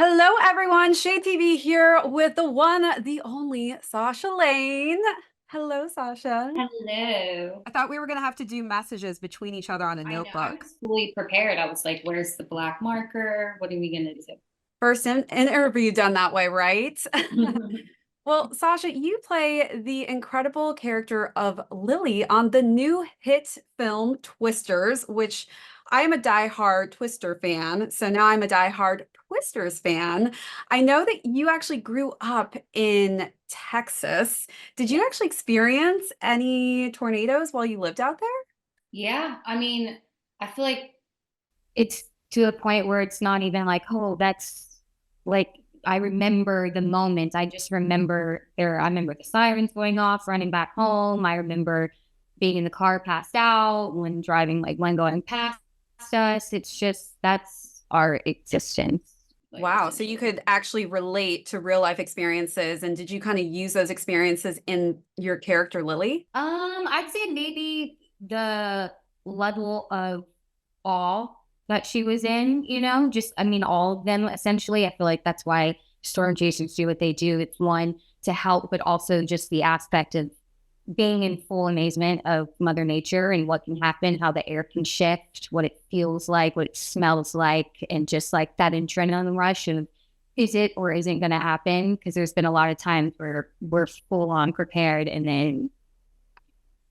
Hello, everyone. ShadeTV here with the one, the only Sasha Lane. Hello, Sasha. Hello. I thought we were going to have to do messages between each other on a I know. I notebook. was fully prepared. I was like, where's the black marker? What are we going to First interview done that way, right? do? Well, Sasha, you play the incredible character of Lily on the new hit film Twisters, which I am a diehard Twister fan. So now I'm a diehard Twisters fan. I know that you actually grew up in Texas. Did Yeah. you actually experience any tornadoes while you lived out there? Yeah. I mean, I feel like it's to a point where it's not even like, oh, that's like, I remember the moment. I just remember I remember the sirens going off, running back home. I remember being in the car passed out when driving, like when going past us. It's just, that's our existence. Like, Wow, so you essentially. could actually relate to real life experiences. And did you kind of use those experiences in your character, Lily? I'd say maybe the level of awe that she was in, just I mean, all of them essentially. I feel like that's why storm chasers do what they do. It's one to help, but also just the aspect of being in full amazement of Mother Nature and what can happen, how the air can shift, what it feels like, what it smells like, and just like that adrenaline rush of is it or isn't going to happen? Because there's been a lot of times where we're full on prepared and then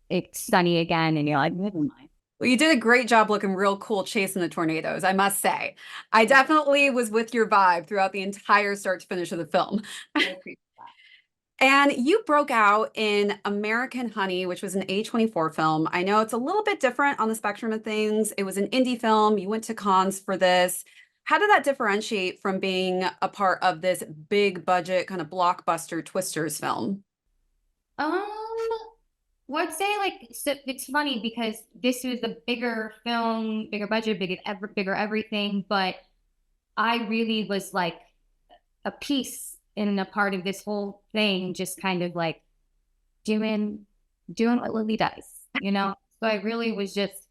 it's sunny again, and you're like, never mind. Well, you did a great job looking real cool chasing the tornadoes, I must say. I definitely was with your vibe throughout the entire start to finish of the film. I appreciate And you broke out in American Honey, which was an A24 film. I know it's a little bit different on the spectrum of things. It was an indie film. You went to cons for this. How did that differentiate from being a part of this big budget kind of blockbuster Twisters film? that. Would say like so it's funny because this was a bigger film, bigger budget, bigger everything, but I really was like a piece in a part of this whole thing, just kind of like doing doing what Lily does, you know? So I really was just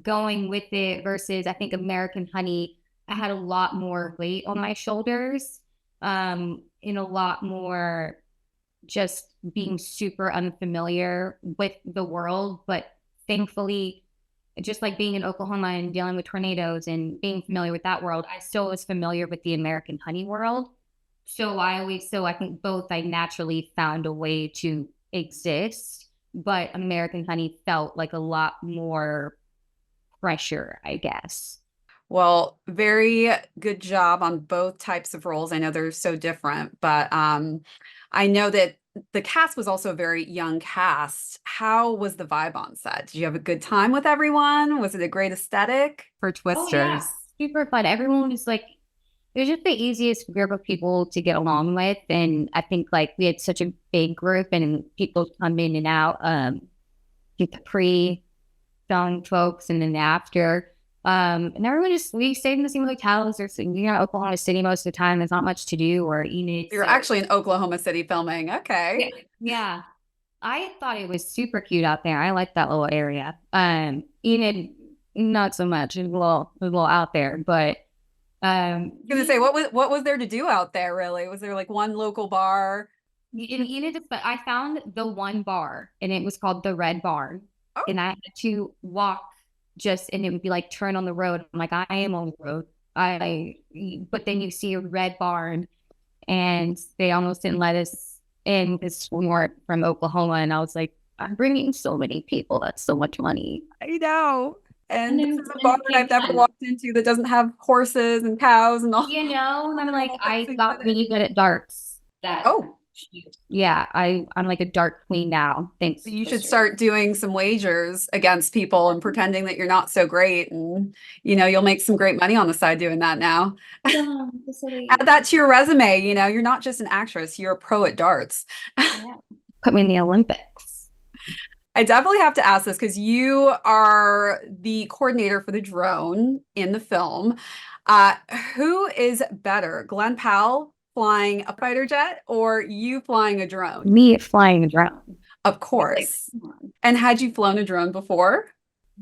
going with it versus I think American Honey, I had a lot more weight on my shoulders, in a lot more just being super unfamiliar with the world. But thankfully, just like being in Oklahoma and dealing with tornadoes and being familiar with that world, I still was familiar with the American honey world. So I think both I naturally found a way to exist, but American honey felt like a lot more pressure, I guess. Well, very good job on both types of roles. I know they're so different, but I know that the cast was also a very young cast. How was the vibe on set? Did you have a good time with everyone? Was it a great aesthetic for Oh yeah, Twisters? super fun. Everyone was like, it was just the easiest group of people to get along with. And I think like we had such a big group and people come in and out, the pre young folks and then after. And everyone just, we stayed in the same hotels or, Oklahoma City most of the time. There's not much to do or Enid. You're So actually in Oklahoma City filming. Okay. yeah, yeah. I thought it was super cute out there. I like that little area. Enid, not so much. It was a little out there, but Gonna say, what was there to do out there, really? Was there like one local bar? in Enid, but I found the one bar and it was called the Red Barn. Oh, And I had to walk just, and it would be like turn on the road. I'm like, I am on the road. But then you see a red barn and they almost didn't let us in because we weren't from Oklahoma. And I was like, I'm bringing so many people. That's so much money. I know. And And this then is a when barn it came I've never time, walked into that doesn't have horses and cows and all, and I'm like, all I fancy got footage. really good at darts. That Oh, yeah, I'm like a dart queen now. Thanks, you should Twister. start doing some wagers against people and pretending that you're not so great. And, you'll make some great money on the side doing that now. No, Add that to your resume. You're not just an actress, you're a pro at darts. yeah. Put me in the Olympics. I definitely have to ask this because you are the coordinator for the drone in the film. Uh, who is better, Glen Powell flying a fighter jet or you flying a drone? Me flying a drone. Of It's like, course. come on. And had you flown a drone before?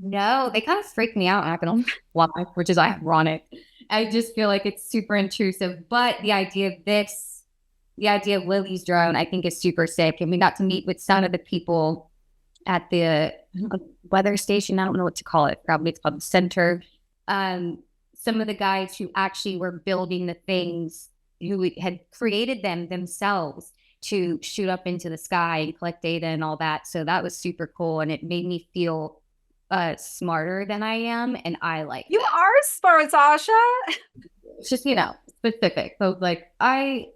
No, they kind of freaked me out, not gonna lie, which is ironic. I just feel like it's super intrusive. But the idea of this, the idea of Lily's drone, I think is super sick. And we got to meet with some of the people at the weather station. I don't know what to call it. Probably it's called the center. Some of the guys who actually were building the things, who had created them themselves to shoot up into the sky and collect data and all that. So that was super cool. And it made me feel smarter than I am. And I like You that. are smart, Sasha. It's just, specific. So like,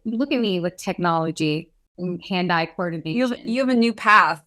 look at me with technology and hand-eye coordination. You have a new path,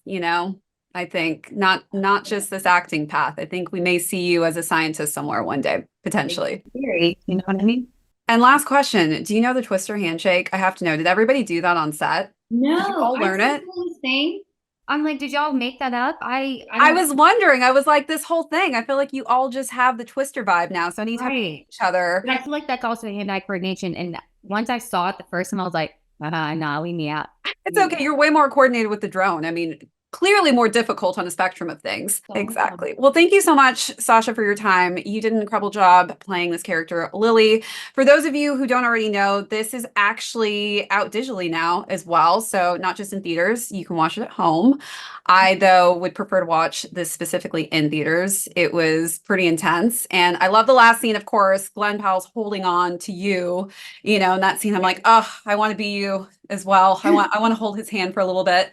I think not just this acting path. I think we may see you as a scientist somewhere one day, potentially. Theory, you know what I mean? And last question, do you know the Twister handshake? I have to know, did everybody do that on set? No, did you all learn it? Thing. I'm like, did y'all make that up? I was wondering. I was like, this whole thing, I feel like you all just have the Twister vibe now. So anytime you meet each other. But I feel like that's also hand-eye coordination. And once I saw it the first time, I was like, nah, leave me out. It's okay. You're way more coordinated with the drone. I mean, clearly more difficult on a spectrum of things. Exactly. Well, thank you so much, Sasha, for your time. You did an incredible job playing this character, Lily. For those of you who don't already know, this is actually out digitally now as well. So not just in theaters, you can watch it at home. I, though, would prefer to watch this specifically in theaters. It was pretty intense. And I love the last scene, of course. Glen Powell's holding on to you, in that scene. I'm like, oh, I want to be you as well. I want to hold his hand for a little bit.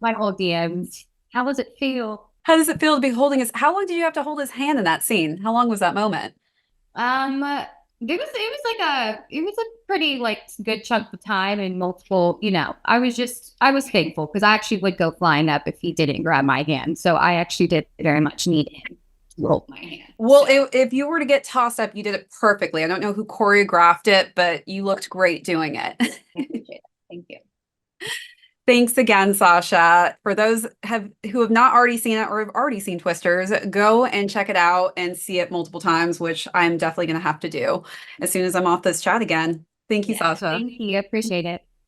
My whole DMs. How does it feel? How does it feel to be holding his? How long did you have to hold his hand in that scene? How long was that moment? It was a pretty good chunk of time and multiple, I was thankful because I actually would go flying up if he didn't grab my hand. So I actually did very much need him to hold my hand. Well, if you were to get tossed up, you did it perfectly. I don't know who choreographed it, but you looked great doing it. Thank you. Thanks again, Sasha. For those who have not already seen it or have already seen Twisters, go and check it out and see it multiple times, which I'm definitely going to have to do as soon as I'm off this chat again. Thank you, Sasha. Thank you. I appreciate it.